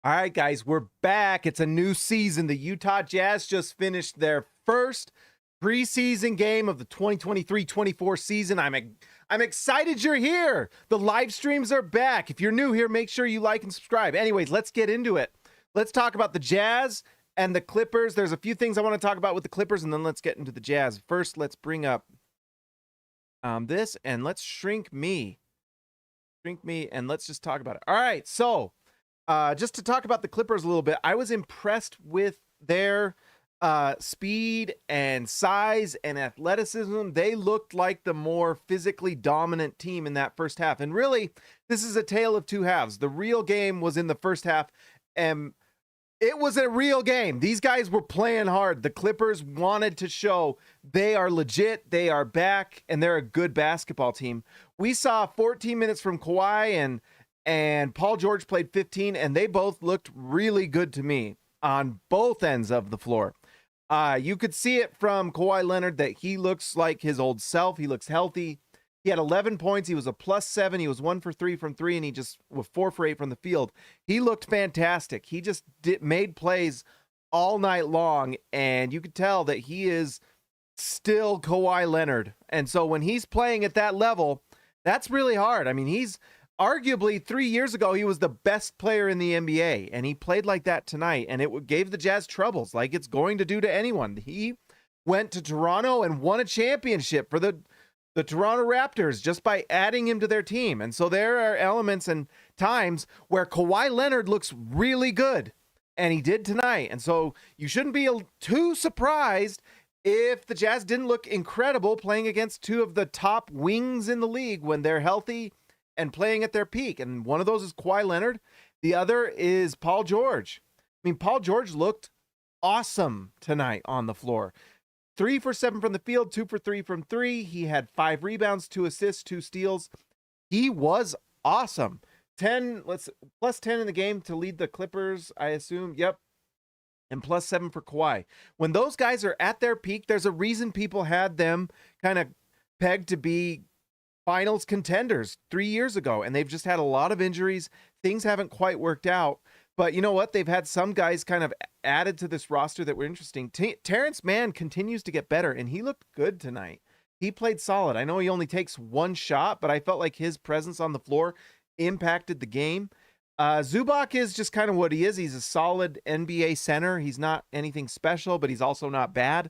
All right, guys, we're back. It's a new season. The Utah Jazz just finished their first preseason game of the 2023-24 season. I'm excited you're here. The live streams are back. If you're new here, make sure you like and subscribe. Anyways, let's get into it. Let's talk about the Jazz and the Clippers. There's a few things I want to talk about with the Clippers, and then let's get into the Jazz. First, let's bring up this, and let's shrink me, and let's just talk about it. All right, so just to talk about the Clippers a little bit, I was impressed with their speed and size and athleticism. They looked like the more physically dominant team in that first half. And really, this is a tale of two halves. The real game was in the first half, and it was a real game. These guys were playing hard. The Clippers wanted to show they are legit, they are back, and they're a good basketball team. We saw 14 minutes from Kawhi, and Paul George played 15, and they both looked really good to me on both ends of the floor. You could see it from Kawhi Leonard that he looks like his old self. He looks healthy. He had 11 points. He was a +7. He was 1 for 3 from 3, and he just was 4 for 8 from the field. He looked fantastic. He just made plays all night long, and you could tell that he is still Kawhi Leonard. And so when he's playing at that level, that's really hard. I mean, he's arguably 3 years ago, he was the best player in the NBA, and he played like that tonight, and it gave the Jazz troubles like it's going to do to anyone. He went to Toronto and won a championship for the Toronto Raptors just by adding him to their team. And so there are elements and times where Kawhi Leonard looks really good, and he did tonight. And so you shouldn't be too surprised if the Jazz didn't look incredible playing against two of the top wings in the league when they're healthy and playing at their peak. And one of those is Kawhi Leonard. The other is Paul George. I mean, Paul George looked awesome tonight on the floor. 3 for 7 from the field, 2 for 3 from 3. He had 5 rebounds, 2 assists, 2 steals. He was awesome. Plus 10 in the game to lead the Clippers, I assume. Yep. And +7 for Kawhi. When those guys are at their peak, there's a reason people had them kind of pegged to be finals contenders 3 years ago, and they've just had a lot of injuries. Things haven't quite worked out, but you know what? They've had some guys kind of added to this roster that were interesting. Terrence Mann continues to get better, and he looked good tonight. He played solid. I know he only takes one shot, but I felt like his presence on the floor impacted the game. Zubac is just kind of what he is. He's a solid NBA center. He's not anything special, but he's also not bad.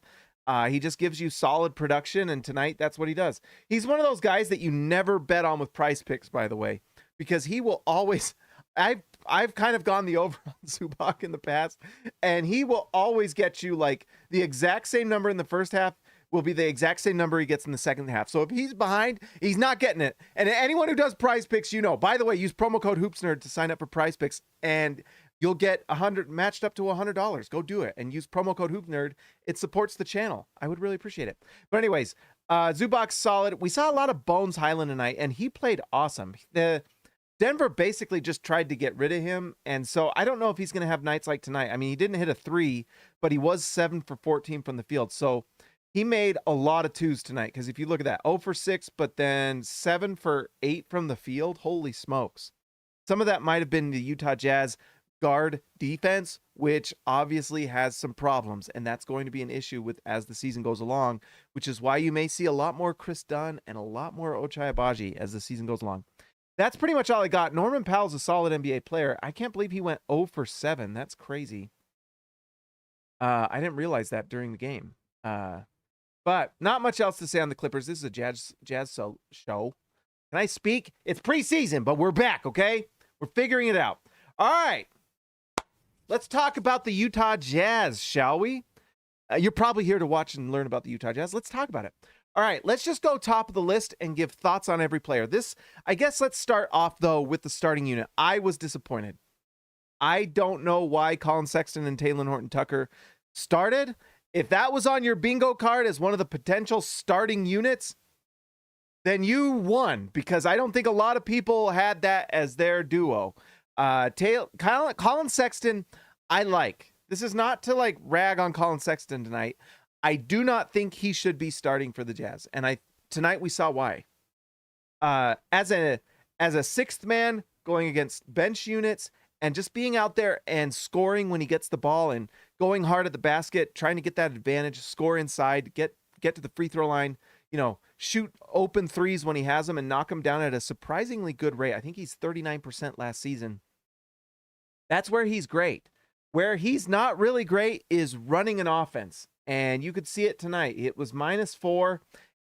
He just gives you solid production, and tonight that's what he does. He's one of those guys that you never bet on with Price Picks, by the way, because he will always. I've kind of gone the over on Zubac in the past, and he will always get you like the exact same number in the first half will be the exact same number he gets in the second half. So if he's behind, he's not getting it. And anyone who does Price Picks, you know. By the way, use promo code HoopsNerd to sign up for Price Picks, and you'll get matched up to $100. Go do it and use promo code HoopsNerd. It supports the channel. I would really appreciate it. But anyways, Zubac's solid. We saw a lot of Bones Highland tonight, and he played awesome. The Denver basically just tried to get rid of him, and so I don't know if he's going to have nights like tonight. I mean, he didn't hit a 3, but he was 7 for 14 from the field. So he made a lot of 2s tonight, because if you look at that, 0 for 6, but then 7 for 8 from the field. Holy smokes. Some of that might have been the Utah Jazz guard defense, which obviously has some problems, and that's going to be an issue with as the season goes along, which is why you may see a lot more Chris Dunn and a lot more Ochai Agbaji as the season goes along. That's pretty much all I got. Norman Powell's a solid NBA player. I can't believe he went 0 for 7. That's crazy. I didn't realize that during the game. But not much else to say on the Clippers. This is a Jazz show. Can I speak? It's preseason, but we're back, okay? We're figuring it out. All right. Let's talk about the Utah Jazz, shall we? You're probably here to watch and learn about the Utah Jazz. Let's talk about it. All right, let's just go top of the list and give thoughts on every player. I guess let's start off, though, with the starting unit. I was disappointed. I don't know why Collin, Sexton, and Talen Horton-Tucker started. If that was on your bingo card as one of the potential starting units, then you won, because I don't think a lot of people had that as their duo. Collin Sexton, I like. This is not to like rag on Collin Sexton tonight. I do not think he should be starting for the Jazz, and tonight we saw why. As a sixth man going against bench units And just being out there and scoring when he gets the ball and going hard at the basket, trying to get that advantage, score inside, get to the free throw line, shoot open threes when he has them and knock them down at a surprisingly good rate. I think he's 39% last season. That's where he's great. Where he's not really great is running an offense. And you could see it tonight. It was -4,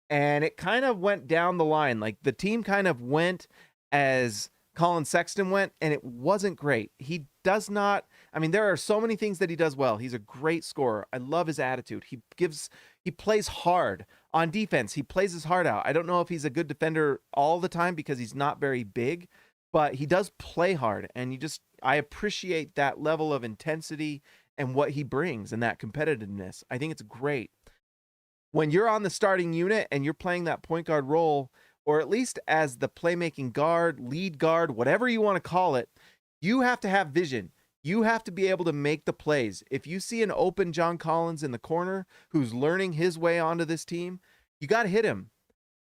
and it kind of went down the line. Like the team kind of went as Collin Sexton went, and it wasn't great. He does not, there are so many things that he does well. He's a great scorer. I love his attitude. He plays hard on defense. He plays his heart out. I don't know if he's a good defender all the time because he's not very big, but he does play hard, and I appreciate that level of intensity and what he brings and that competitiveness. I think it's great. When you're on the starting unit and you're playing that point guard role, or at least as the playmaking guard, lead guard, whatever you want to call it, you have to have vision. You have to be able to make the plays. If you see an open John Collins in the corner who's learning his way onto this team, you got to hit him.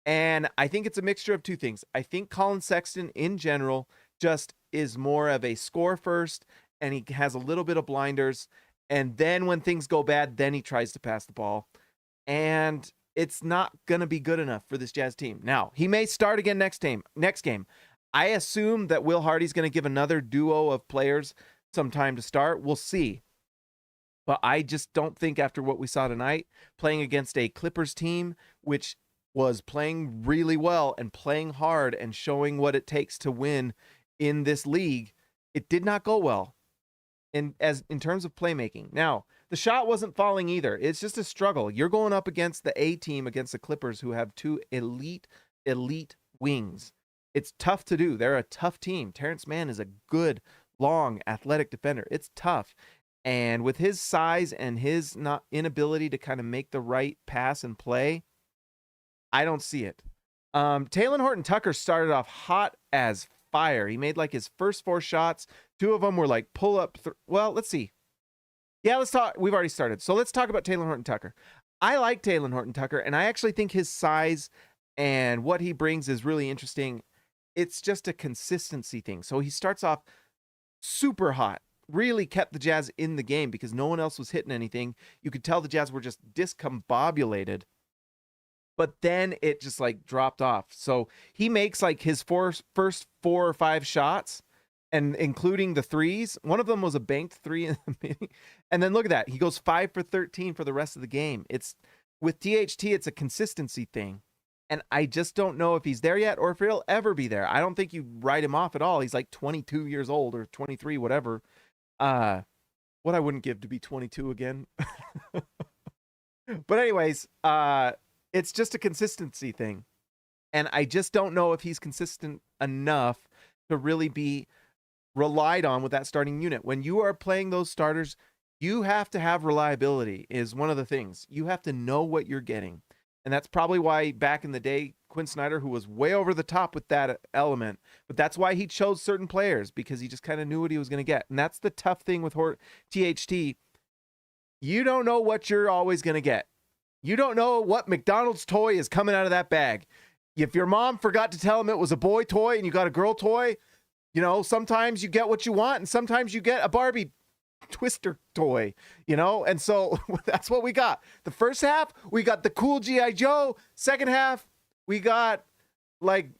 And I think it's a mixture of two things. I think Collin Sexton in general just is more of a score first, and he has a little bit of blinders. And then when things go bad, then he tries to pass the ball. And it's not going to be good enough for this Jazz team. Now, he may start again next game. I assume that Will Hardy's going to give another duo of players some time to start. We'll see. But I just don't think after what we saw tonight, playing against a Clippers team, which was playing really well and playing hard and showing what it takes to win in this league, it did not go well in terms of playmaking. Now, the shot wasn't falling either. It's just a struggle. You're going up against the A team, against the Clippers, who have two elite wings. It's tough to do. They're a tough team. Terrence Mann is a good, long, athletic defender. It's tough. And with his size and his inability to kind of make the right pass and play, I don't see it. Talen Horton-Tucker started off hot as fire. He made like his first 4 shots. 2 of them were like pull up. Well, let's see. Yeah, let's talk. We've already started. So let's talk about Talen Horton-Tucker. I like Talen Horton-Tucker, and I actually think his size and what he brings is really interesting. It's just a consistency thing. So he starts off super hot, really kept the Jazz in the game because no one else was hitting anything. You could tell the Jazz were just discombobulated. But then it just like dropped off. So he makes like his first 4 or 5 shots, and including the threes. One of them was a banked 3 in the beginning. And then look at that. He goes 5 for 13 for the rest of the game. It's with THT, it's a consistency thing. And I just don't know if he's there yet or if he'll ever be there. I don't think you write him off at all. He's like 22 years old or 23, whatever. What I wouldn't give to be 22 again. But anyways, it's just a consistency thing. And I just don't know if he's consistent enough to really be relied on with that starting unit. When you are playing those starters, you have to have reliability is one of the things. You have to know what you're getting. And that's probably why back in the day, Quinn Snyder, who was way over the top with that element, but that's why he chose certain players, because he just kind of knew what he was going to get. And that's the tough thing with THT. You don't know what you're always going to get. You don't know what McDonald's toy is coming out of that bag. If your mom forgot to tell him it was a boy toy and you got a girl toy, sometimes you get what you want and sometimes you get a Barbie Twister toy, and so that's what we got. The first half, we got the cool G.I. Joe. Second half, we got like,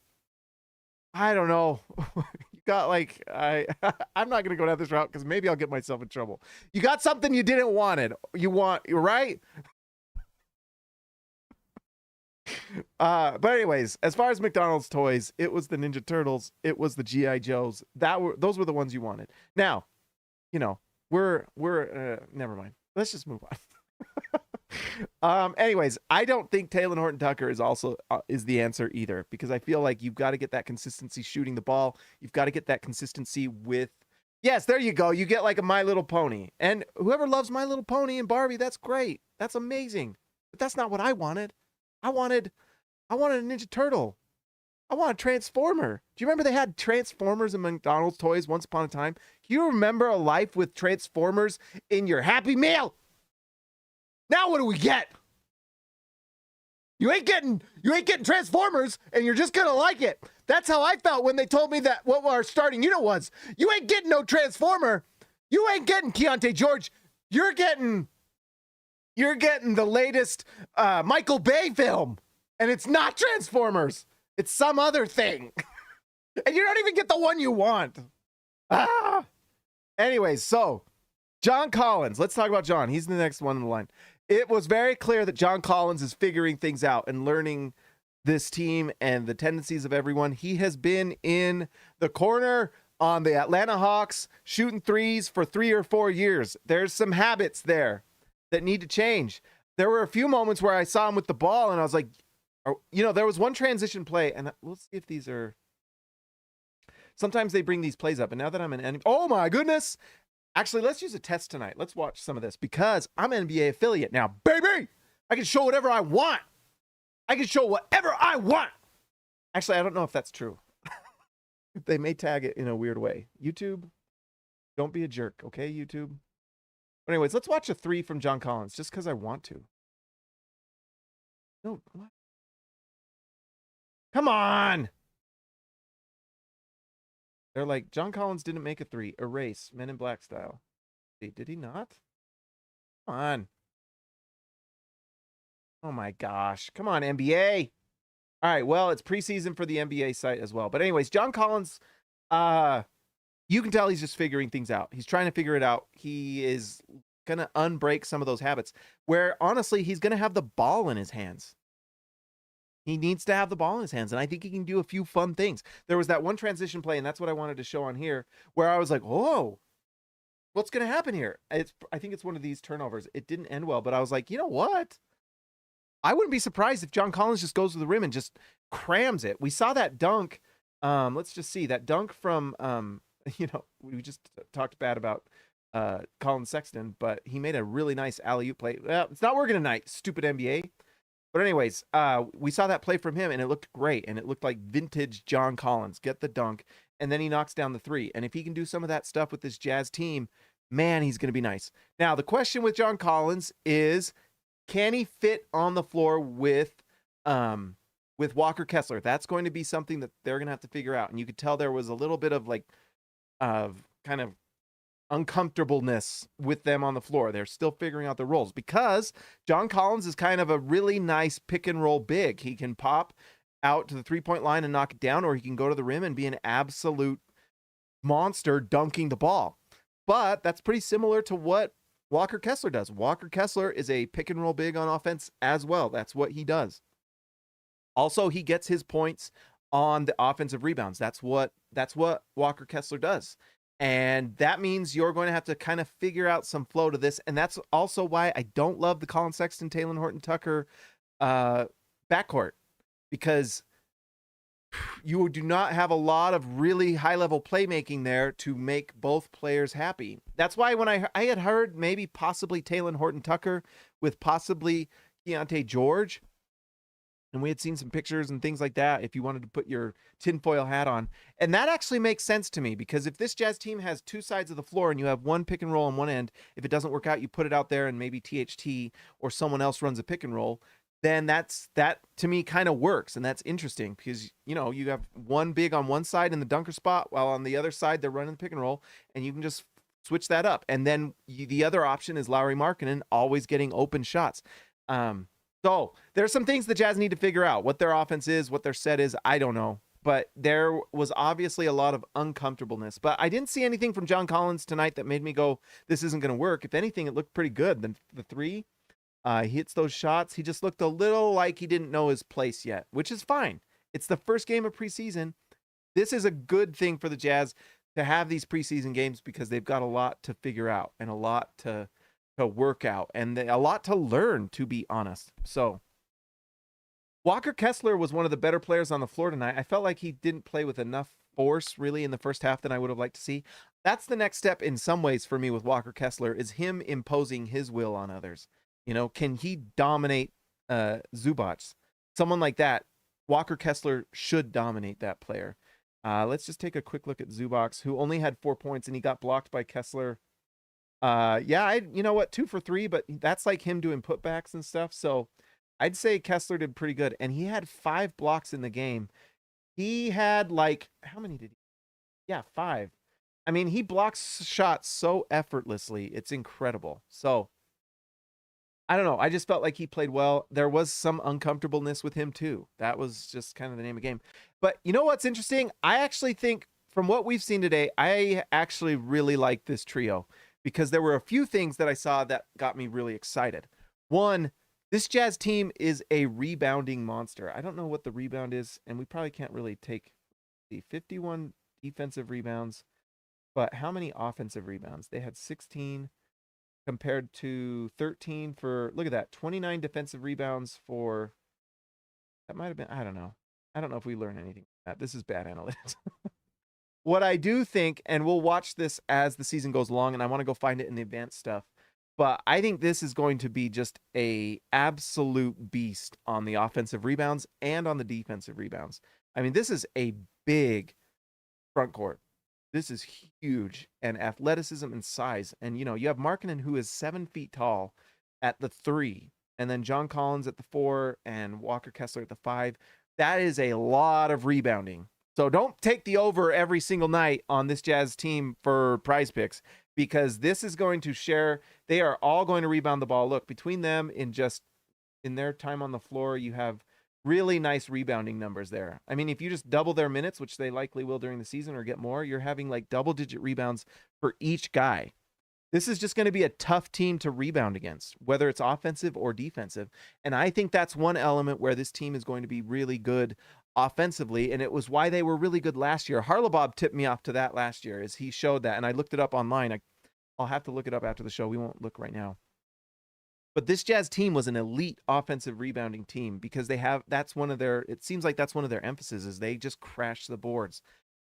I don't know. You got like, I'm not going to go down this route because maybe I'll get myself in trouble. You got something you didn't want. Right? But anyways, as far as McDonald's toys, it was the Ninja Turtles, it was the G.I. Joes. Those were the ones you wanted. Now, we're never mind. Let's just move on. Anyways, I don't think Talen Horton-Tucker is the answer either, because I feel like you've got to get that consistency shooting the ball. You've got to get that consistency with, yes, there you go. You get like a My Little Pony, and whoever loves My Little Pony and Barbie, that's great. That's amazing. But that's not what I wanted. I wanted a Ninja Turtle. I want a Transformer. Do you remember they had Transformers and McDonald's toys once upon a time? Do you remember a life with Transformers in your Happy Meal? Now what do we get? You ain't getting You ain't getting Transformers, and you're just going to like it. That's how I felt when they told me that what our starting unit was. You ain't getting no Transformer. You ain't getting Keyonte George. You're getting the latest Michael Bay film, and it's not Transformers. It's some other thing. And you don't even get the one you want. Anyways, so John Collins. Let's talk about John. He's the next one in the line. It was very clear that John Collins is figuring things out and learning this team and the tendencies of everyone. He has been in the corner on the Atlanta Hawks shooting threes for 3 or 4 years. There's some habits there that need to change. There were a few moments where I saw him with the ball and I was like, there was one transition play, and let's see if these are. Sometimes they bring these plays up, and now that I'm an oh my goodness. Actually, let's use a test tonight. Let's watch some of this because I'm an NBA affiliate now, baby. I can show whatever I want. Actually, I don't know if that's true. They may tag it in a weird way. YouTube, don't be a jerk, okay, YouTube? But anyways, let's watch a 3 from John Collins just because I want to. No, what? Come on. They're like, John Collins didn't make a 3. Erase. Men in Black style. Did he not? Come on. Oh my gosh. Come on, NBA. All right, well, it's preseason for the NBA site as well. But anyways, John Collins, you can tell he's just figuring things out. He's trying to figure it out. He is going to unbreak some of those habits where, honestly, he's going to have the ball in his hands. He needs to have the ball in his hands, and I think he can do a few fun things. There was that one transition play, and that's what I wanted to show on here, where I was like, whoa, what's going to happen here? I think it's one of these turnovers. It didn't end well, but I was like, you know what? I wouldn't be surprised if John Collins just goes to the rim and just crams it. We saw that dunk. Let's just see that dunk from, we just talked bad about Collin Sexton, but he made a really nice alley-oop play. Well, it's not working tonight, stupid NBA. But anyways, we saw that play from him, and it looked great, and it looked like vintage John Collins. Get the dunk, and then he knocks down the 3. And if he can do some of that stuff with this Jazz team, man, he's going to be nice. Now, the question with John Collins is, can he fit on the floor with Walker Kessler? That's going to be something that they're going to have to figure out. And you could tell there was a little bit of kind of uncomfortableness with them on the floor. They're still figuring out the roles because John Collins is kind of a really nice pick and roll big. He can pop out to the 3-point line and knock it down, or he can go to the rim and be an absolute monster dunking the ball. But that's pretty similar to what Walker Kessler does. Walker Kessler is a pick and roll big on offense as well. That's what he does. Also, he gets his points on the offensive rebounds. That's what Walker Kessler does. And that means you're going to have to kind of figure out some flow to this. And that's also why I don't love the Collin Sexton, Talen Horton-Tucker backcourt, because you do not have a lot of really high-level playmaking there to make both players happy. That's why when I had heard maybe possibly Talen Horton-Tucker with possibly Keyonte George, and we had seen some pictures and things like that if you wanted to put your tinfoil hat on. And that actually makes sense to me, because if this Jazz team has 2 sides of the floor and you have one pick and roll on one end, if it doesn't work out, you put it out there and maybe THT or someone else runs a pick and roll, then that to me kind of works. And that's interesting because, you have one big on one side in the dunker spot while on the other side they're running the pick and roll, and you can just switch that up. And then the other option is Lauri Markkanen always getting open shots. So there's some things the Jazz need to figure out. What their offense is, what their set is, I don't know. But there was obviously a lot of uncomfortableness. But I didn't see anything from John Collins tonight that made me go, this isn't going to work. If anything, it looked pretty good. The 3, he hits those shots. He just looked a little like he didn't know his place yet, which is fine. It's the first game of preseason. This is a good thing for the Jazz to have these preseason games because they've got a lot to figure out and a lot to work out and a lot to learn, to be honest. So Walker Kessler was one of the better players on the floor tonight. I felt like he didn't play with enough force really in the first half than I would have liked to see. That's the next step in some ways for me with Walker Kessler, is him imposing his will on others. Can he dominate Zubac? Someone like that, Walker Kessler should dominate that player. Let's just take a quick look at Zubac, who only had 4 points and he got blocked by Kessler. You know what, 2 for 3, but that's like him doing putbacks and stuff. So I'd say Kessler did pretty good, and he had 5 blocks in the game. He had like, how many did he? Yeah, 5. I mean, he blocks shots so effortlessly. It's incredible. So I don't know. I just felt like he played well. There was some uncomfortableness with him too. That was just kind of the name of the game. But you know what's interesting? I actually think from what we've seen today, I actually really like this trio because there were a few things that I saw that got me really excited. One, this Jazz team is a rebounding monster. I don't know what the rebound is, and we probably can't really take the 51 defensive rebounds, but how many offensive rebounds? They had 16 compared to 13 for, look at that, 29 defensive rebounds for, that might have been, I don't know. I don't know if we learn anything from that. This is bad analytics. What I do think, and we'll watch this as the season goes along, and I want to go find it in the advanced stuff, but I think this is going to be just a absolute beast on the offensive rebounds and on the defensive rebounds. I mean, this is a big front court. This is huge, and athleticism and size. And, you know, you have Markkanen, who is 7 feet tall at the 3, and then John Collins at the 4, and Walker Kessler at the 5. That is a lot of rebounding. So don't take the over every single night on this Jazz team for prize picks, because this is going to share. They are all going to rebound the ball. Look, between them in their time on the floor, you have really nice rebounding numbers there. I mean, if you just double their minutes, which they likely will during the season or get more, you're having like double-digit rebounds for each guy. This is just going to be a tough team to rebound against, whether it's offensive or defensive. And I think that's one element where this team is going to be really good offensively, and it was why they were really good last year. Harlabob tipped me off to that last year as he showed that, and I looked it up online. I'll have to look it up after the show. We won't look right now. But this Jazz team was an elite offensive rebounding team because it seems like that's one of their emphases is they just crash the boards.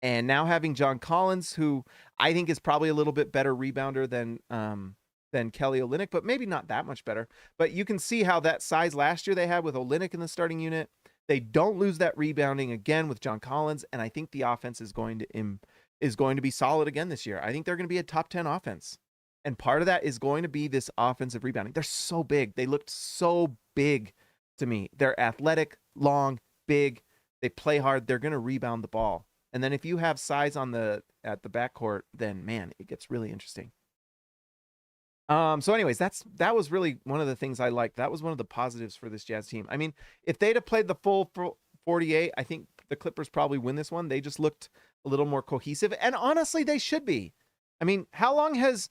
And now having John Collins, who I think is probably a little bit better rebounder than Kelly Olynyk, but maybe not that much better. But you can see how that size last year they had with Olynyk in the starting unit. They don't lose that rebounding again with John Collins, and I think the offense is going to be solid again this year. I think they're going to be a top 10 offense. And part of that is going to be this offensive rebounding. They're so big. They looked so big to me. They're athletic, long, big. They play hard. They're going to rebound the ball. And then if you have size at the backcourt, then man, it gets really interesting. So anyways, that was really one of the things I liked. That was one of the positives for this Jazz team. I mean, if they'd have played the full 48, I think the Clippers probably win this one. They just looked a little more cohesive. And honestly, they should be. I mean, how long has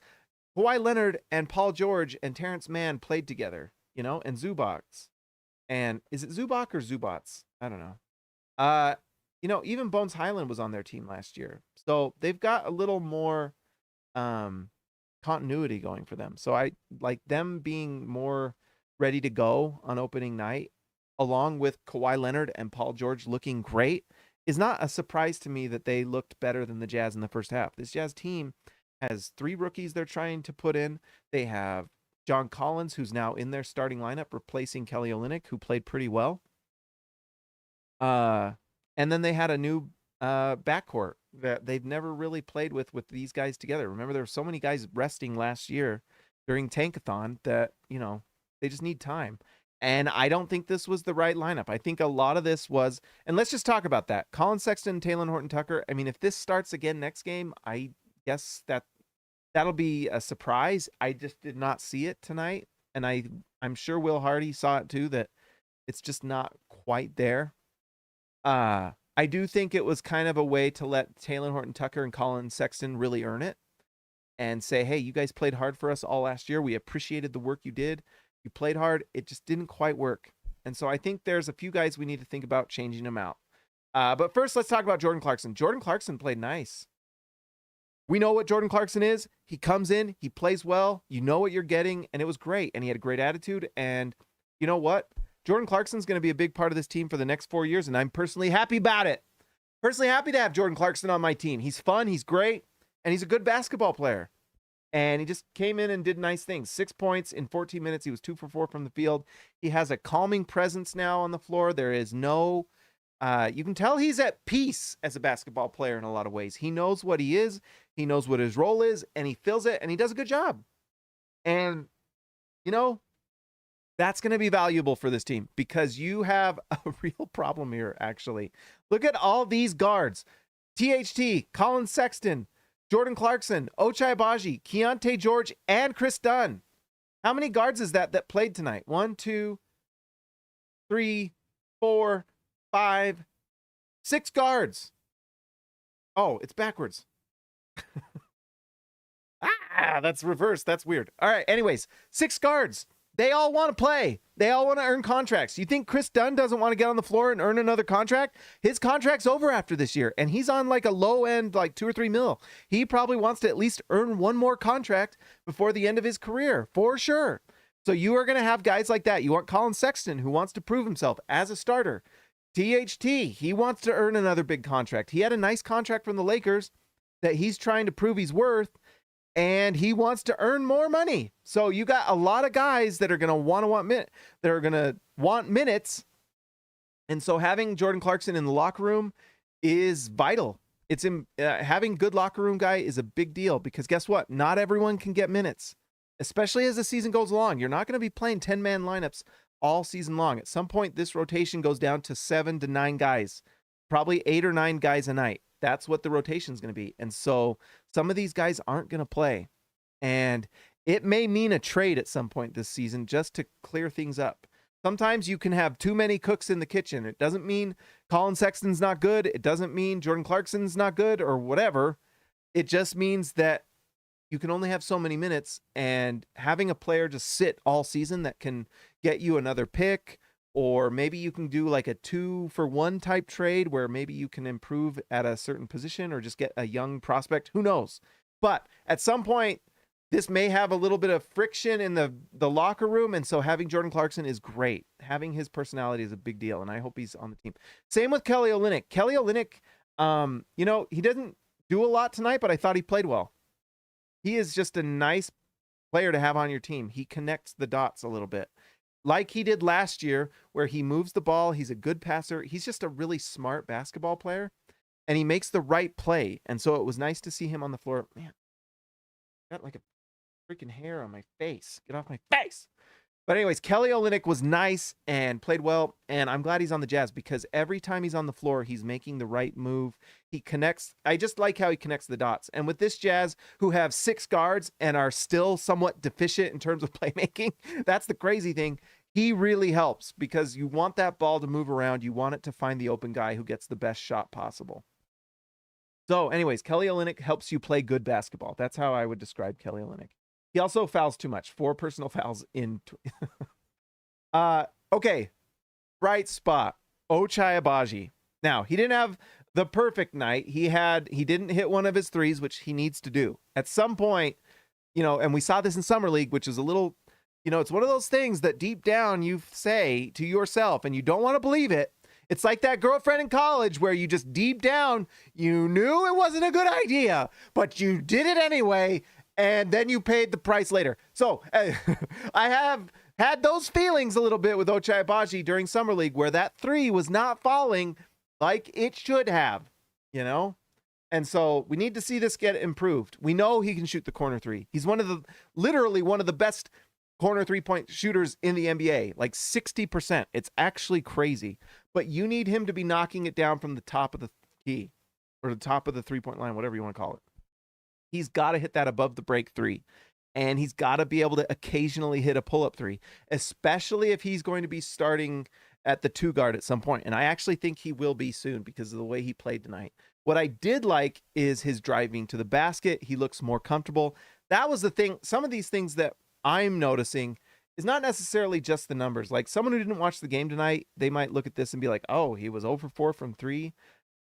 Kawhi Leonard and Paul George and Terrence Mann played together, you know, and Zubac? And is it Zubac or Zubats? I don't know. You know, even Bones Highland was on their team last year. So they've got a little more continuity going for them. So I like them being more ready to go on opening night, along with Kawhi Leonard and Paul George looking great, is not a surprise to me that they looked better than the Jazz in the first half. This Jazz team has 3 rookies they're trying to put in. They have John Collins, who's now in their starting lineup, replacing Kelly Olynyk, who played pretty well. And then they had a new backcourt that they've never really played with these guys together. Remember, there were so many guys resting last year during Tankathon that, you know, they just need time. And I don't think this was the right lineup. I think a lot of this was, and let's just talk about that. Collin, Sexton, Talen, Horton-Tucker. I mean, if this starts again next game, I guess that'll be a surprise. I just did not see it tonight. And I'm sure Will Hardy saw it too, that it's just not quite there. I do think it was kind of a way to let Talen Horton-Tucker and Collin Sexton really earn it and say, hey, you guys played hard for us all last year. We appreciated the work you did. You played hard. It just didn't quite work. And so I think there's a few guys we need to think about changing them out. But first, let's talk about Jordan Clarkson. Jordan Clarkson played nice. We know what Jordan Clarkson is. He comes in, he plays well. You know what you're getting, and it was great. And he had a great attitude. And you know what? Jordan Clarkson's going to be a big part of this team for the next 4 years, and I'm personally happy about it. Personally happy to have Jordan Clarkson on my team. He's fun, he's great, and he's a good basketball player. And he just came in and did nice things. 6 points in 14 minutes. He was 2 for 4 from the field. He has a calming presence now on the floor. There is no, you can tell he's at peace as a basketball player in a lot of ways. He knows what he is. He knows what his role is, and he fills it, and he does a good job. And, you know, That's going to be valuable for this team because you have a real problem here, actually. Look at all these guards. THT, Collin Sexton, Jordan Clarkson, Ochai Agbaji, Keyonte George, and Chris Dunn. How many guards is that played tonight? 1, 2, 3, 4, 5, 6 guards. Oh, it's backwards. That's reversed. That's weird. All right. Anyways, 6 guards. They all want to play. They all want to earn contracts. You think Chris Dunn doesn't want to get on the floor and earn another contract? His contract's over after this year, and he's on like a low end, like 2 or 3 mil. He probably wants to at least earn one more contract before the end of his career, for sure. So you are going to have guys like that. You want Collin Sexton, who wants to prove himself as a starter. THT, he wants to earn another big contract. He had a nice contract from the Lakers that he's trying to prove he's worth, and he wants to earn more money. So you got a lot of guys that are going to want minutes. And so having Jordan Clarkson in the locker room is vital. It's having good locker room guy is a big deal because guess what? Not everyone can get minutes, especially as the season goes along. You're not going to be playing 10-man lineups all season long. At some point, this rotation goes down to 7 to 9 guys, probably 8 or 9 guys a night. That's what the rotation is going to be. And so some of these guys aren't going to play. And it may mean a trade at some point this season just to clear things up. Sometimes you can have too many cooks in the kitchen. It doesn't mean Collin Sexton's not good. It doesn't mean Jordan Clarkson's not good or whatever. It just means that you can only have so many minutes, and having a player just sit all season that can get you another pick, or maybe you can do like a 2-for-1 type trade where maybe you can improve at a certain position or just get a young prospect. Who knows? But at some point, this may have a little bit of friction in the locker room. And so having Jordan Clarkson is great. Having his personality is a big deal. And I hope he's on the team. Same with Kelly Olynyk. Kelly Olynyk, he didn't do a lot tonight, but I thought he played well. He is just a nice player to have on your team. He connects the dots a little bit, like he did last year, where he moves the ball. He's a good passer. He's just a really smart basketball player, and he makes the right play. And so it was nice to see him on the floor. Man, I got like a freaking hair on my face. Get off my face. But anyways, Kelly Olynyk was nice and played well, and I'm glad he's on the Jazz because every time he's on the floor, he's making the right move. He connects. I just like how he connects the dots. And with this Jazz, who have 6 guards and are still somewhat deficient in terms of playmaking, that's the crazy thing. He really helps because you want that ball to move around. You want it to find the open guy who gets the best shot possible. So anyways, Kelly Olynyk helps you play good basketball. That's how I would describe Kelly Olynyk. He also fouls too much. 4 personal fouls in. Okay. Bright spot. Ochai Agbaji. Now, he didn't have the perfect night. He didn't hit one of his threes, which he needs to do. At some point, and we saw this in Summer League, which is a little, it's one of those things that deep down you say to yourself and you don't want to believe it. It's like that girlfriend in college where you just deep down, you knew it wasn't a good idea, but you did it anyway. And then you paid the price later. So I have had those feelings a little bit with Ochai Agbaji during Summer League where that 3 was not falling like it should have, And so we need to see this get improved. We know he can shoot the corner 3. He's literally one of the best corner 3-point shooters in the NBA, like 60%. It's actually crazy. But you need him to be knocking it down from the top of the key or the top of the 3-point line, whatever you want to call it. He's got to hit that above the break 3. And he's got to be able to occasionally hit a pull-up 3, especially if he's going to be starting at the 2 guard at some point. And I actually think he will be soon because of the way he played tonight. What I did like is his driving to the basket. He looks more comfortable. That was the thing. Some of these things that I'm noticing is not necessarily just the numbers. Like someone who didn't watch the game tonight, they might look at this and be like, oh, he was 0 for 4 from 3,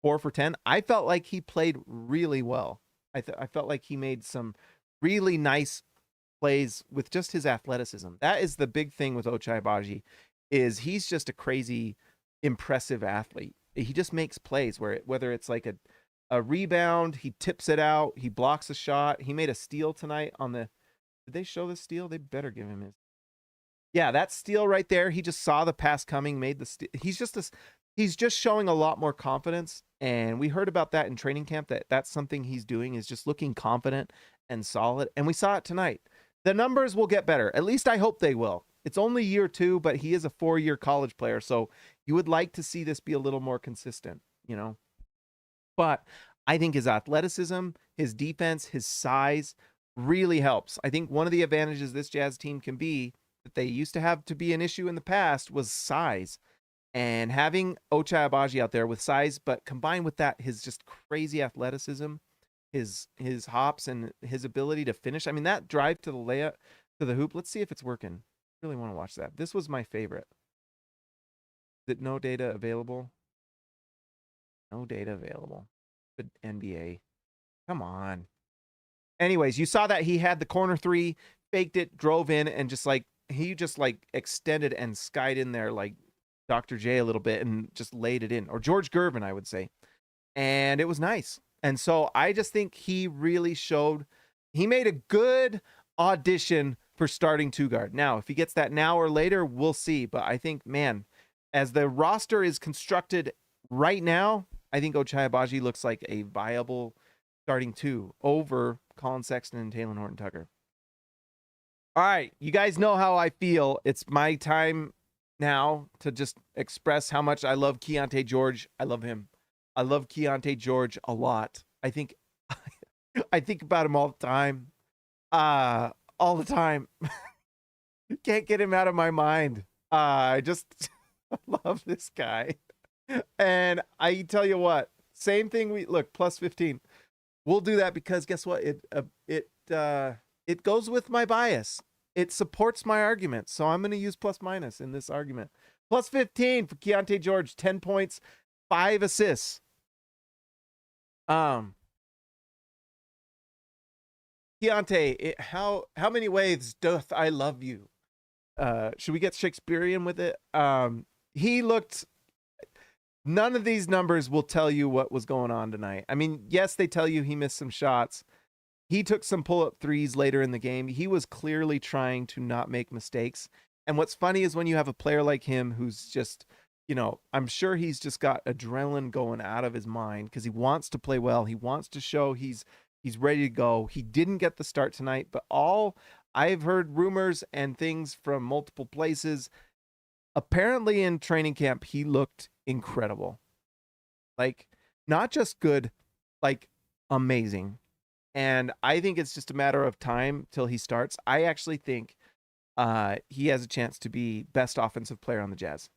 4 for 10. I felt like he played really well. I felt like he made some really nice plays with just his athleticism. That is the big thing with Ochai Agbaji, is he's just a crazy, impressive athlete. He just makes plays whether it's like a rebound, he tips it out, he blocks a shot. He made a steal tonight on the. Did they show the steal? They better give him his. Yeah, that steal right there. He just saw the pass coming, made the steal. He's just showing a lot more confidence. And we heard about that in training camp, that's something he's doing, is just looking confident and solid. And we saw it tonight. The numbers will get better. At least I hope they will. It's only year 2, but he is a 4-year college player. So you would like to see this be a little more consistent, you know? But I think his athleticism, his defense, his size really helps. I think one of the advantages this Jazz team can be that they used to have to be an issue in the past was size. And having Ochai Agbaji out there with size, but combined with that, his just crazy athleticism, his hops, and his ability to finish. I mean, that drive to the layup, to the hoop. Let's see if it's working. I really want to watch that. This was my favorite. Is it no data available? No data available. The NBA. Come on. Anyways, you saw that he had the corner 3, faked it, drove in, and he just extended and skied in there like Dr. J a little bit and just laid it in. Or George Gervin, I would say. And it was nice. And so I just think he really showed, he made a good audition for starting 2-guard. Now, if he gets that now or later, we'll see. But I think, man, as the roster is constructed right now, I think Ochai Agbaji looks like a viable starting 2 over Collin Sexton and Talen Horton-Tucker. All right, you guys know how I feel. It's my time now to just express how much I love Keyonte George. I love him. I love Keyonte George a lot. I think about him all the time. All the time. Can't get him out of my mind. I just love this guy. And I tell you what, same thing. Look, plus 15. We'll do that because guess what? It goes with my bias. It supports my argument. So I'm going to use plus minus in this argument. Plus 15 for Keyonte George, 10 points, 5 assists. Keyonte, how many ways doth I love you? Should we get Shakespearean with it? He looked, none of these numbers will tell you what was going on tonight. I mean, yes, they tell you he missed some shots. He took some pull-up threes later in the game. He was clearly trying to not make mistakes. And what's funny is when you have a player like him who's just, I'm sure he's just got adrenaline going out of his mind because he wants to play well. He wants to show he's ready to go. He didn't get the start tonight, but I've heard rumors and things from multiple places. Apparently in training camp, he looked incredible. Like, not just good, like amazing. And I think it's just a matter of time till he starts. I actually think he has a chance to be best offensive player on the Jazz.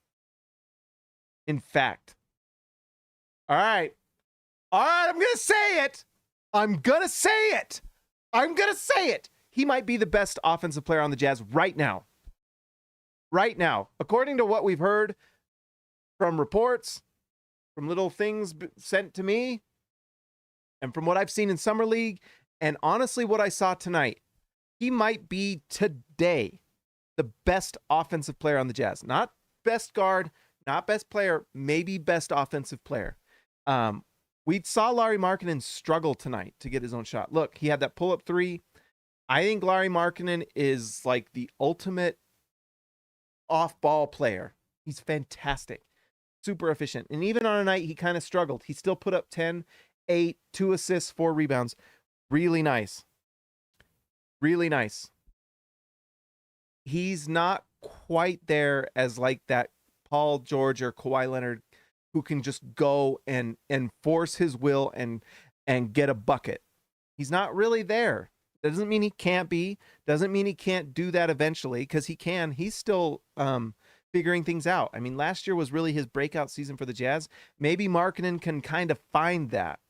In fact, all right, I'm going to say it. I'm going to say it. He might be the best offensive player on the Jazz right now. Right now. According to what we've heard from reports, from little things sent to me, and from what I've seen in Summer League, and honestly what I saw tonight, he might be today the best offensive player on the Jazz. Not best guard, not best player, maybe best offensive player. We saw Lauri Markkanen struggle tonight to get his own shot. Look, he had that pull-up 3. I think Lauri Markkanen is like the ultimate off-ball player. He's fantastic, super efficient. And even on a night he kind of struggled, he still put up 10, 8, 2 assists, 4 rebounds. Really nice. Really nice. He's not quite there as like that Paul George or Kawhi Leonard who can just go and force his will and get a bucket. He's not really there. Doesn't mean he can't be. Doesn't mean he can't do that eventually, because he can. He's still figuring things out. I mean, last year was really his breakout season for the Jazz. Maybe Markkanen can kind of find that.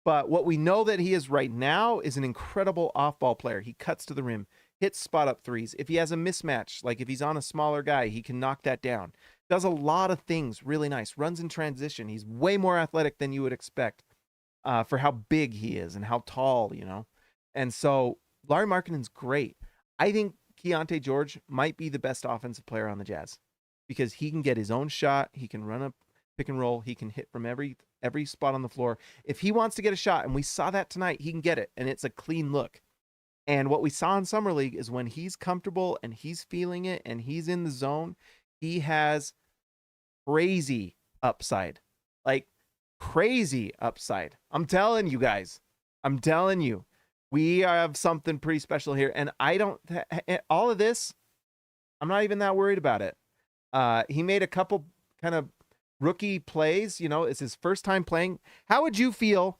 But what we know that he is right now is an incredible off-ball player. He cuts to the rim, hits spot-up threes. If he has a mismatch, like if he's on a smaller guy, he can knock that down. Does a lot of things really nice. Runs in transition. He's way more athletic than you would expect for how big he is and how tall, And so Lauri Markkanen's great. I think Keyonte George might be the best offensive player on the Jazz because he can get his own shot. He can run up, pick and roll. He can hit from every spot on the floor. If he wants to get a shot, and we saw that tonight, he can get it, and it's a clean look. And what we saw in Summer League is when he's comfortable and he's feeling it and he's in the zone, he has crazy upside. Like crazy upside. I'm telling you guys. I'm telling you. We have something pretty special here. And all of this, I'm not even that worried about it. He made a couple kind of rookie plays. You know, it's his first time playing. How would you feel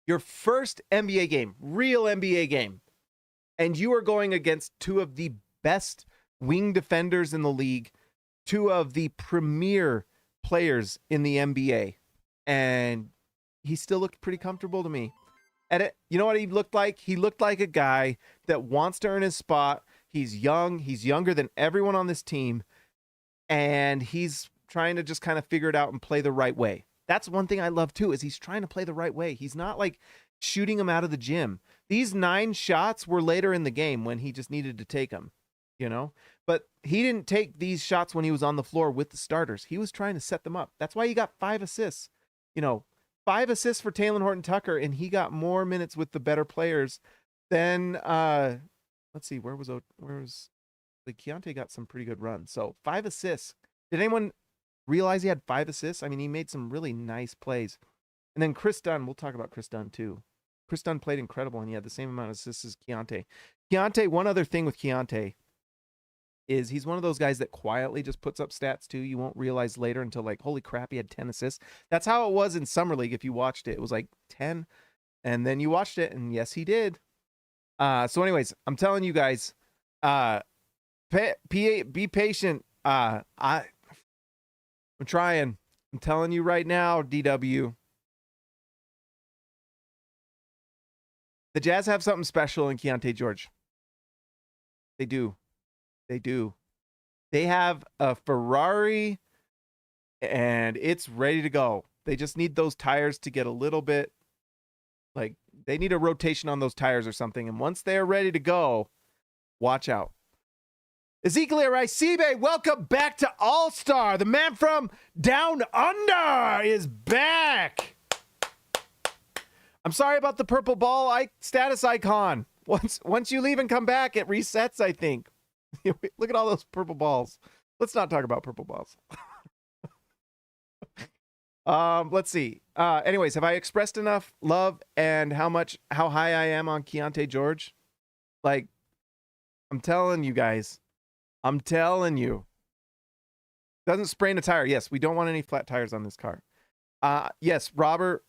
your first NBA game, real NBA game, and you are going against two of the best wing defenders in the league, two of the premier players in the NBA, and he still looked pretty comfortable to me. And you know what he looked like? He looked like a guy that wants to earn his spot. He's young. He's younger than everyone on this team, and he's trying to just kind of figure it out and play the right way. That's one thing I love too, is he's trying to play the right way. He's not like shooting him out of the gym. These 9 shots were later in the game when he just needed to take them, you know? But he didn't take these shots when he was on the floor with the starters. He was trying to set them up. That's why he got 5 assists. You know, 5 assists for Talen Horton-Tucker, and he got more minutes with the better players than let's see, where was like Keyonte got some pretty good runs. So 5 assists. Did anyone realize he had 5 assists? I mean, he made some really nice plays. And then Chris Dunn, we'll talk about Chris Dunn too. Chris Dunn played incredible, and he had the same amount of assists as Keyonte. Keyonte, one other thing with Keyonte is he's one of those guys that quietly just puts up stats too. You won't realize later until like, holy crap, he had 10 assists. That's how it was in Summer League. If you watched it, it was like 10, and then you watched it, and yes, he did. So anyways, I'm telling you guys, be patient. I'm trying. I'm telling you right now, DW. The Jazz have something special in Keyonte George. They do. They do. They have a Ferrari, and it's ready to go. They just need those tires to get a little bit, like, they need a rotation on those tires or something. And once they're ready to go, watch out. Ezekiel Raisibe, welcome back to All-Star. The man from Down Under is back. I'm sorry about the purple ball status icon. Once you leave and come back, it resets, I think. Look at all those purple balls. Let's not talk about purple balls. Let's see. Anyways, have I expressed enough love and how high I am on Keyonte George? Like, I'm telling you guys. I'm telling you. Doesn't sprain a tire. Yes, we don't want any flat tires on this car. Yes, Robert.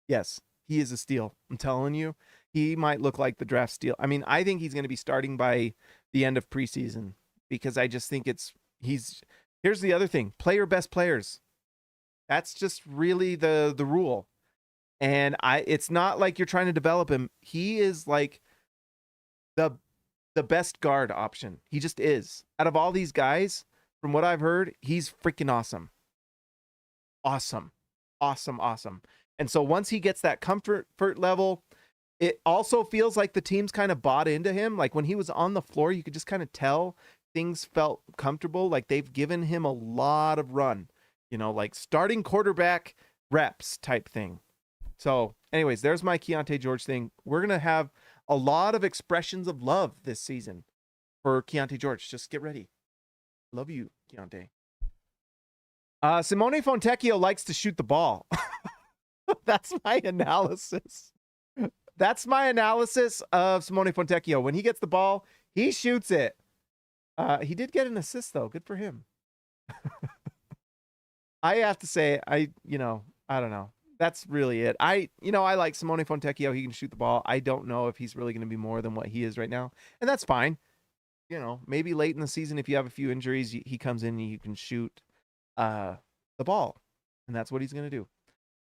Yes, he is a steal. I'm telling you. He might look like the draft steal. I mean, I think he's going to be starting by the end of preseason because I just think here's the other thing. Play your best players. That's just really the rule. And it's not like you're trying to develop him. He is like the best guard option. He just is. Out of all these guys, from what I've heard, he's freaking awesome. Awesome. Awesome, awesome. And so once he gets that comfort level, it also feels like the team's kind of bought into him. Like when he was on the floor, you could just kind of tell things felt comfortable. Like they've given him a lot of run, you know, like starting quarterback reps type thing. So anyways, there's my Keyonte George thing. We're going to have a lot of expressions of love this season for Keyonte George. Just get ready. Love you, Keyonte. Simone Fontecchio likes to shoot the ball. That's my analysis. That's my analysis of Simone Fontecchio. When he gets the ball, he shoots it. He did get an assist, though. Good for him. I have to say, I don't know. That's really it. I like Simone Fontecchio. He can shoot the ball. I don't know if he's really going to be more than what he is right now. And that's fine. You know, maybe late in the season, if you have a few injuries, he comes in and you can shoot the ball. And that's what he's going to do.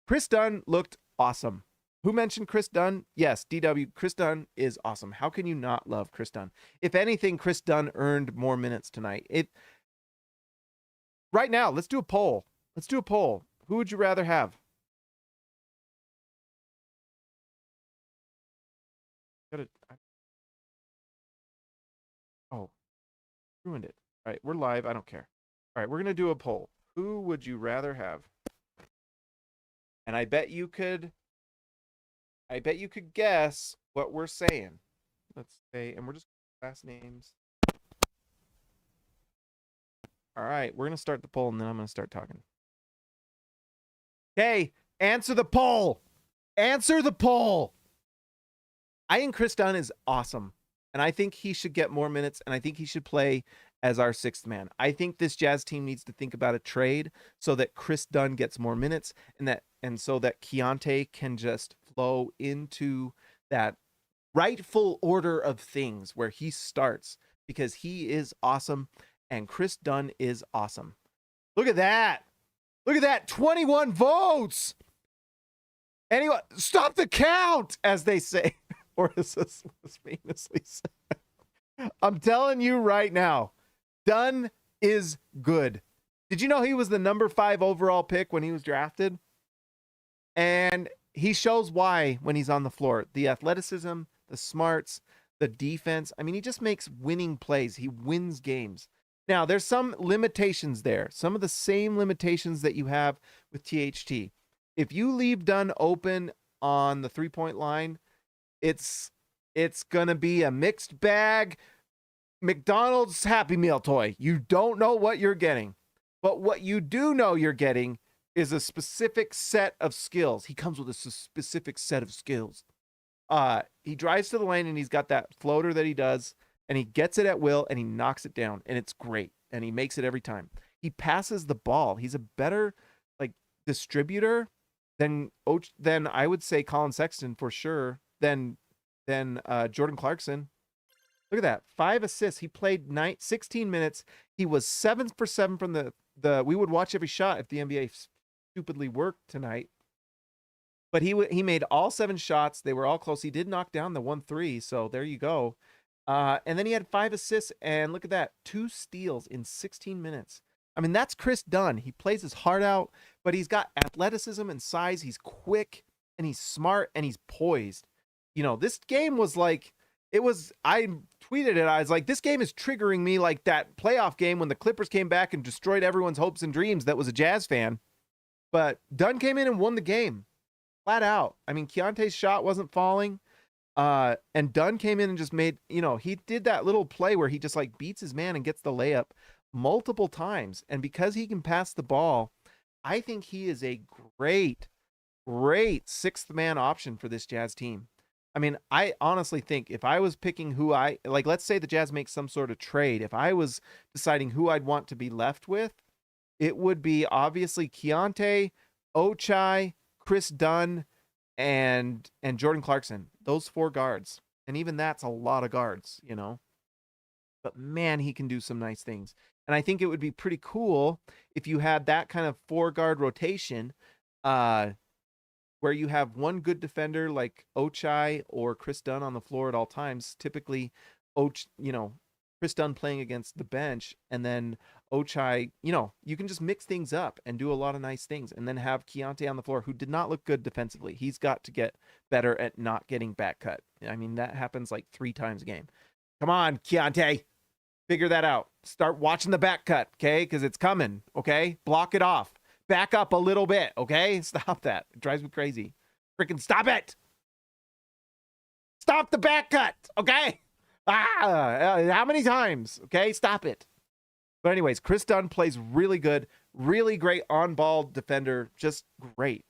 Chris Dunn looked awesome. Who mentioned Chris Dunn? Yes, DW. Chris Dunn is awesome. How can you not love Chris Dunn? If anything, Chris Dunn earned more minutes tonight. Right now, let's do a poll. Who would you rather have? Oh, ruined it. All right, we're live. I don't care. All right, we're going to do a poll. Who would you rather have? And I bet you could guess what we're saying. Let's say, and we're just last names. All right, we're going to start the poll, and then I'm going to start talking. Okay, answer the poll. Answer the poll. I think Chris Dunn is awesome. And I think he should get more minutes, and I think he should play as our sixth man. I think this Jazz team needs to think about a trade so that Chris Dunn gets more minutes, and so that Keyonte can just flow into that rightful order of things where he starts, because he is awesome and Chris Dunn is awesome. Look at that. Look at that. 21 votes. Anyway, stop the count, as they say. Or as this was famously said. I'm telling you right now, Dunn is good. Did you know he was the number 5 overall pick when he was drafted? And he shows why when he's on the floor. The athleticism, the smarts, the defense. I mean, he just makes winning plays. He wins games. Now, there's some limitations there. Some of the same limitations that you have with THT. If you leave Dunn open on the three-point line, it's going to be a mixed bag. McDonald's Happy Meal toy. You don't know what you're getting. But what you do know you're getting is a specific set of skills. He comes with a specific set of skills. He drives to the lane and he's got that floater that he does, and he gets it at will and he knocks it down, and it's great. And he makes it every time. He passes the ball. He's a better distributor than I would say Collin Sexton for sure. Than Jordan Clarkson. Look at that. 5 assists. He played 16 minutes. He was 7 for 7 from the we would watch every shot if the NBA stupidly worked tonight. But he made all 7 shots. They were all close. He did knock down the 1-3, so there you go. And then he had 5 assists, and look at that. 2 steals in 16 minutes. I mean, that's Chris Dunn. He plays his heart out, but he's got athleticism and size. He's quick, and he's smart, and he's poised. You know, this game was like, I tweeted it. I was like, this game is triggering me like that playoff game when the Clippers came back and destroyed everyone's hopes and dreams that was a Jazz fan. But Dunn came in and won the game. Flat out. I mean, Keontae's shot wasn't falling. And Dunn came in and just made, he did that little play where he just beats his man and gets the layup multiple times. And because he can pass the ball, I think he is a great sixth man option for this Jazz team. I mean, I honestly think if I was picking let's say the Jazz make some sort of trade. If I was deciding who I'd want to be left with, it would be obviously Keyonte, Ochai, Chris Dunn, and Jordan Clarkson. Those 4 guards. And even that's a lot of guards, But man, he can do some nice things. And I think it would be pretty cool if you had that kind of 4-guard rotation, where you have one good defender like Ochai or Chris Dunn on the floor at all times. Typically, Chris Dunn playing against the bench, and then Ochai, you can just mix things up and do a lot of nice things, and then have Keyonte on the floor, who did not look good defensively. He's got to get better at not getting back cut. I mean, that happens 3 times a game. Come on, Keyonte. Figure that out. Start watching the back cut, okay? Because it's coming, okay? Block it off. Back up a little bit, okay? Stop that. It drives me crazy. Freaking stop it. Stop the back cut, okay? How many times? Okay, stop it. But anyways, Chris Dunn plays really good. Really great on-ball defender. Just great.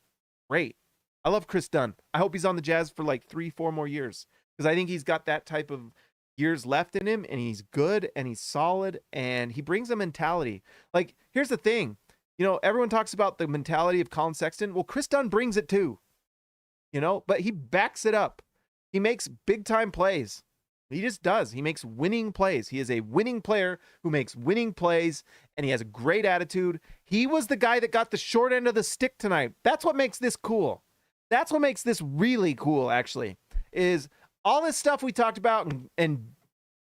Great. I love Chris Dunn. I hope he's on the Jazz for 3-4 more years, because I think he's got that type of years left in him, and he's good, and he's solid, and he brings a mentality. Here's the thing. Everyone talks about the mentality of Collin Sexton. Well, Chris Dunn brings it too, but he backs it up. He makes big time plays. He just does. He makes winning plays. He is a winning player who makes winning plays, and he has a great attitude. He was the guy that got the short end of the stick tonight. That's what makes this cool. That's what makes this really cool, actually, is all this stuff we talked about, and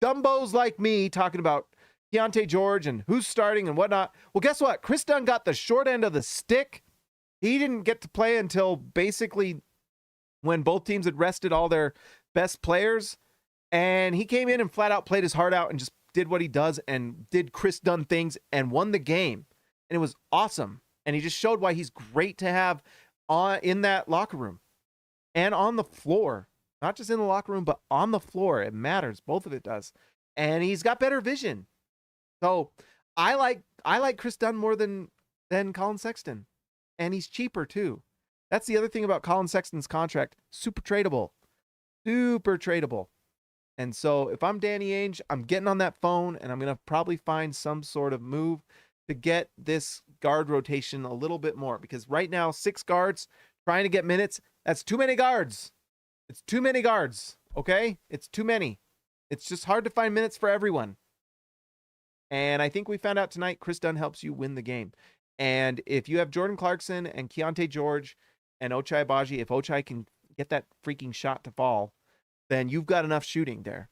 dumbos like me talking about Keyonte George and who's starting and whatnot. Well, guess what? Chris Dunn got the short end of the stick. He didn't get to play until basically when both teams had rested all their best players. And he came in and flat out played his heart out and just did what he does and did Chris Dunn things and won the game. And it was awesome. And he just showed why he's great to have in that locker room and on the floor. Not just in the locker room, but on the floor. It matters. Both of it does. And he's got better vision. So I like Chris Dunn more than Collin Sexton. And he's cheaper too. That's the other thing about Collin Sexton's contract. Super tradable. Super tradable. And so if I'm Danny Ainge, I'm getting on that phone and I'm going to probably find some sort of move to get this guard rotation a little bit more, because right now 6 guards trying to get minutes, that's too many guards. It's too many guards, okay? It's too many. It's just hard to find minutes for everyone. And I think we found out tonight Chris Dunn helps you win the game. And if you have Jordan Clarkson and Keyonte George and Ochai Agbaji, if Ochai can get that freaking shot to fall, then you've got enough shooting there.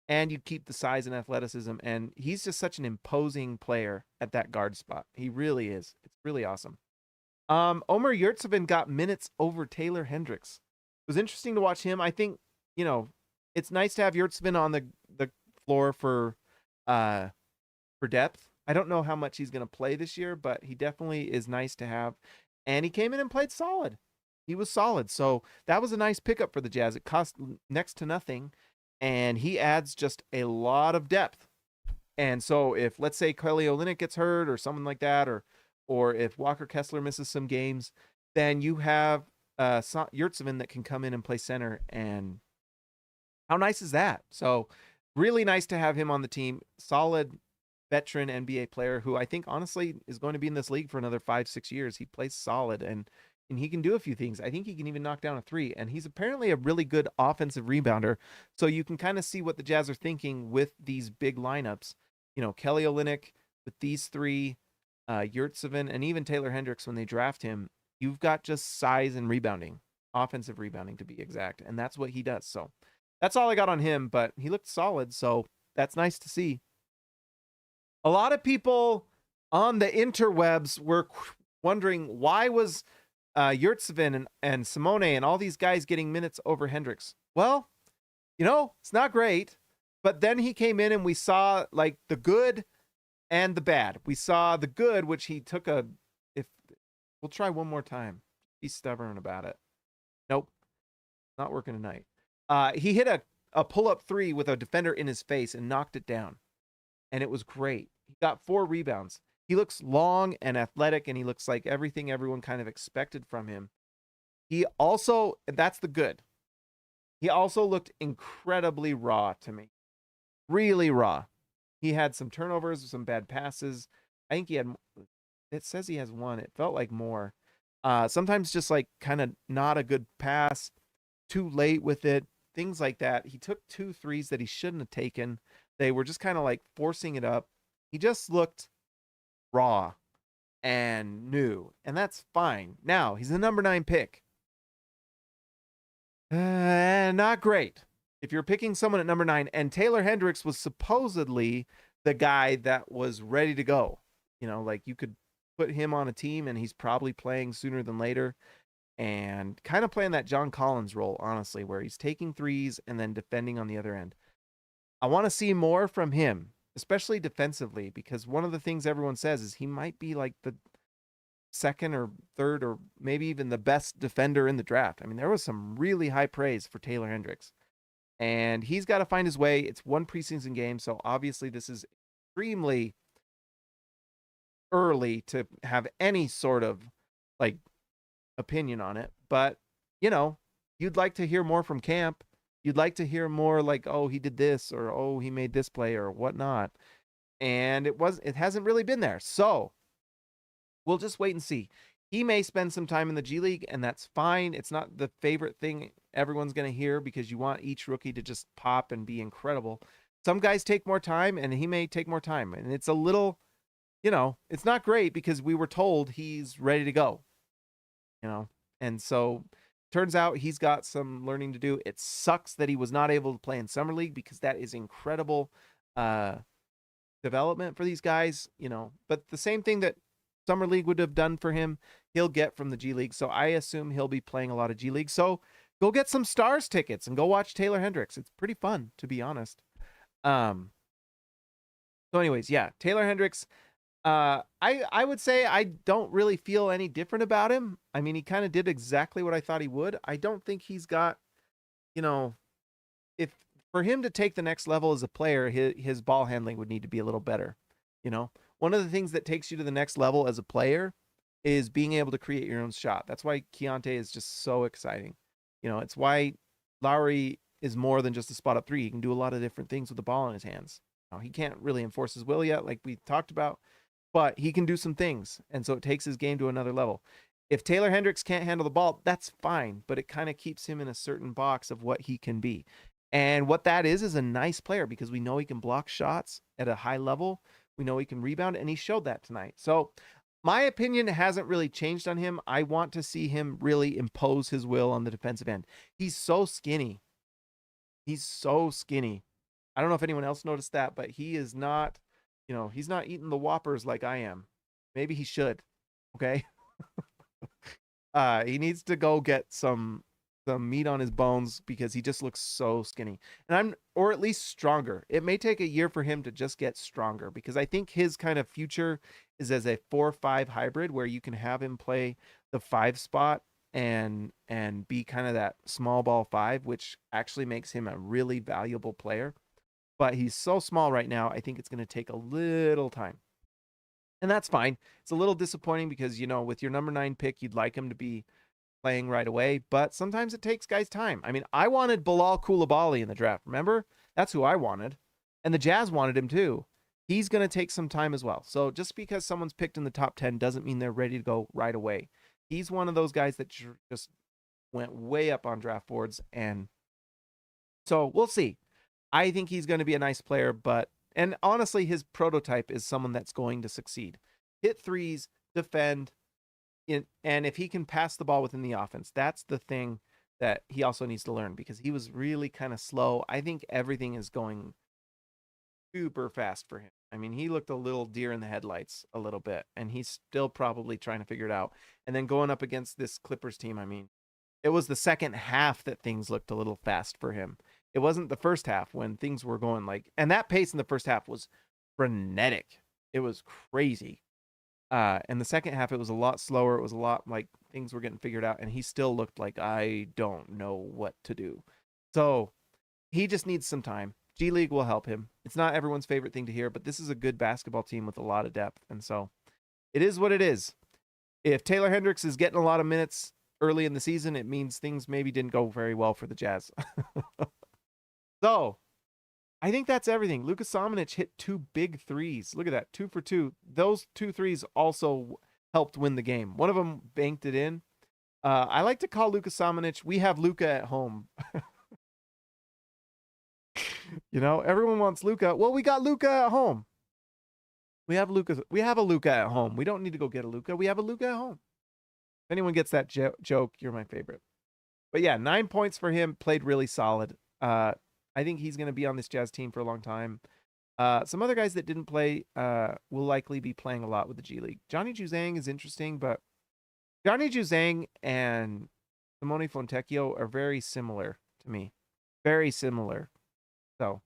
And you keep the size and athleticism. And he's just such an imposing player at that guard spot. He really is. It's really awesome. Omer Yurtseven got minutes over Taylor Hendricks. It was interesting to watch him. I think, it's nice to have Yurtseven on the floor for depth. I don't know how much he's going to play this year, but he definitely is nice to have. And he came in and played solid. He was solid. So that was a nice pickup for the Jazz. It cost next to nothing, and he adds just a lot of depth. And so if, let's say, Kelly Olynyk gets hurt or someone like that, or if Walker Kessler misses some games, then you have Yurtseven that can come in and play center. And how nice is that? So really nice to have him on the team. Solid veteran NBA player who I think honestly is going to be in this league for another 5-6 years. He plays solid and he can do a few things. I think he can even knock down a 3, and he's apparently a really good offensive rebounder. So you can kind of see what the Jazz are thinking with these big lineups. Kelly Olynyk with these 3, Yurtseven, and even Taylor Hendricks when they draft him. You've got just size and rebounding, offensive rebounding to be exact, and that's what he does. So that's all I got on him, but he looked solid, so that's nice to see. A lot of people on the interwebs were wondering why was Yurtseven and Simone and all these guys getting minutes over Hendricks. Well, it's not great, but then he came in and we saw like the good and the bad. We saw the good, which he took we'll try one more time. He's stubborn about it. Nope. Not working tonight. He hit a pull-up 3 with a defender in his face and knocked it down. And it was great. He got 4 rebounds. He looks long and athletic, and he looks like everything everyone kind of expected from him. That's the good. He also looked incredibly raw to me. Really raw. He had some turnovers, some bad passes. I think it says he has 1. It felt like more. Sometimes just like kind of not a good pass, too late with it, things like that. He took 2 threes that he shouldn't have taken. They were just kind of like forcing it up. He just looked raw and new, and that's fine. Now, he's the number 9 pick. Not great. If you're picking someone at number 9, and Taylor Hendricks was supposedly the guy that was ready to go. Like you could put him on a team and he's probably playing sooner than later, and kind of playing that John Collins role, honestly, where he's taking threes and then defending on the other end. I want to see more from him, especially defensively, because one of the things everyone says is he might be like the second or third or maybe even the best defender in the draft. I mean, there was some really high praise for Taylor Hendricks, and he's got to find his way. It's one preseason game, so obviously this is extremely early to have any sort of like opinion on it, but you'd like to hear more from camp. You'd like to hear more like, oh, he did this, or oh, he made this play, or whatnot. And it hasn't really been there. So we'll just wait and see. He may spend some time in the G League, and that's fine. It's not the favorite thing everyone's going to hear, because you want each rookie to just pop and be incredible. Some guys take more time, and he may take more time. And it's a little, it's not great, because we were told he's ready to go, and so turns out he's got some learning to do. It sucks that he was not able to play in Summer League, because that is incredible development for these guys, But the same thing that Summer League would have done for him, he'll get from the G League. So I assume he'll be playing a lot of G League. So go get some Stars tickets and go watch Taylor Hendricks. It's pretty fun, to be honest. So anyways, yeah, Taylor Hendricks. I would say I don't really feel any different about him. I mean, he kind of did exactly what I thought he would. I don't think he's got, if for him to take the next level as a player, his ball handling would need to be a little better. One of the things that takes you to the next level as a player is being able to create your own shot. That's why Keyonte is just so exciting. It's why Lowry is more than just a spot up three. He can do a lot of different things with the ball in his hands. Now, he can't really enforce his will yet, like we talked about, but he can do some things. And so it takes his game to another level. If Taylor Hendricks can't handle the ball, that's fine, but it kind of keeps him in a certain box of what he can be. And what that is a nice player, because we know he can block shots at a high level. We know he can rebound, and he showed that tonight. So my opinion hasn't really changed on him. I want to see him really impose his will on the defensive end. He's so skinny. He's so skinny. I don't know if anyone else noticed that, but he is not, he's not eating the Whoppers like I am. Maybe he should. Okay. He needs to go get some meat on his bones, because he just looks so skinny, or at least stronger. It may take a year for him to just get stronger, because I think his kind of future is as a 4-5 hybrid, where you can have him play the 5 spot and be kind of that small ball 5, which actually makes him a really valuable player. But he's so small right now, I think it's going to take a little time. And that's fine. It's a little disappointing because, with your number 9 pick, you'd like him to be playing right away, but sometimes it takes guys time. I mean, I wanted Bilal Coulibaly in the draft. Remember? That's who I wanted. And the Jazz wanted him too. He's going to take some time as well. So just because someone's picked in the top 10 doesn't mean they're ready to go right away. He's one of those guys that just went way up on draft boards. And so we'll see. I think he's going to be a nice player, and honestly, his prototype is someone that's going to succeed. Hit threes, defend, and if he can pass the ball within the offense, that's the thing that he also needs to learn, because he was really kind of slow. I think everything is going super fast for him. I mean, he looked a little deer in the headlights a little bit, and he's still probably trying to figure it out. And then going up against this Clippers team, I mean, it was the second half that things looked a little fast for him. It wasn't the first half when things were going and that pace in the first half was frenetic. It was crazy. And the second half, it was a lot slower. It was a lot like things were getting figured out, and he still looked like, I don't know what to do. So he just needs some time. G League will help him. It's not everyone's favorite thing to hear, but this is a good basketball team with a lot of depth. And so it is what it is. If Taylor Hendricks is getting a lot of minutes early in the season, it means things maybe didn't go very well for the Jazz. So I think that's everything. Luka Samanic hit 2 big threes. Look at that, 2 for 2. Those 2 threes also helped win the game. One of them banked it in. I like to call Luka Samanic, we have Luka at home. Everyone wants Luka. Well, we got Luka at home. We have a Luka at home. We don't need to go get a Luka. We have a Luka at home. If anyone gets that joke, you're my favorite. But yeah, 9 points for him. Played really solid. I think he's going to be on this Jazz team for a long time. Some other guys that didn't play will likely be playing a lot with the G League. Johnny Juzang is interesting, but Johnny Juzang and Simone Fontecchio are very similar to me. Very similar. So,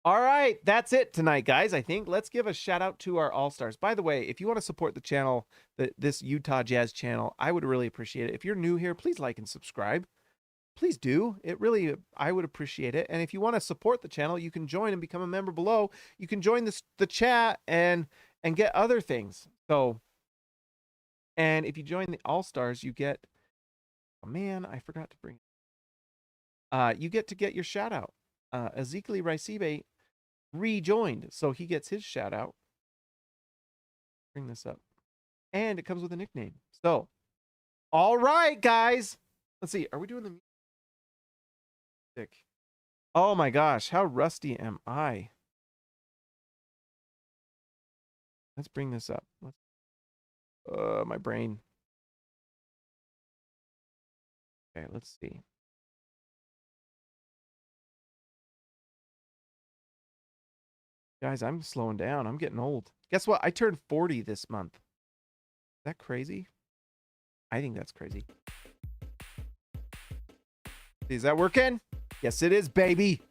all right, that's it tonight, guys. I think let's give a shout out to our All-Stars. By the way, if you want to support the channel, this Utah Jazz channel, I would really appreciate it. If you're new here, please like and subscribe. Please do. I would appreciate it. And if you want to support the channel, you can join and become a member below. You can join the chat and get other things. So, and if you join the All-Stars, you get, oh man, I forgot to bring it. You get to get your shout out. Ezekiel Raisibe rejoined, so he gets his shout out. Bring this up. And it comes with a nickname. So, all right, guys. Let's see. Are we doing the music? Oh my gosh, how rusty am I? Let's bring this up. My brain. Okay, let's see. Guys, I'm slowing down. I'm getting old. Guess what? I turned 40 this month. Is that crazy? I think that's crazy. Is that working? Yes, it is, baby.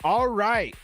All right.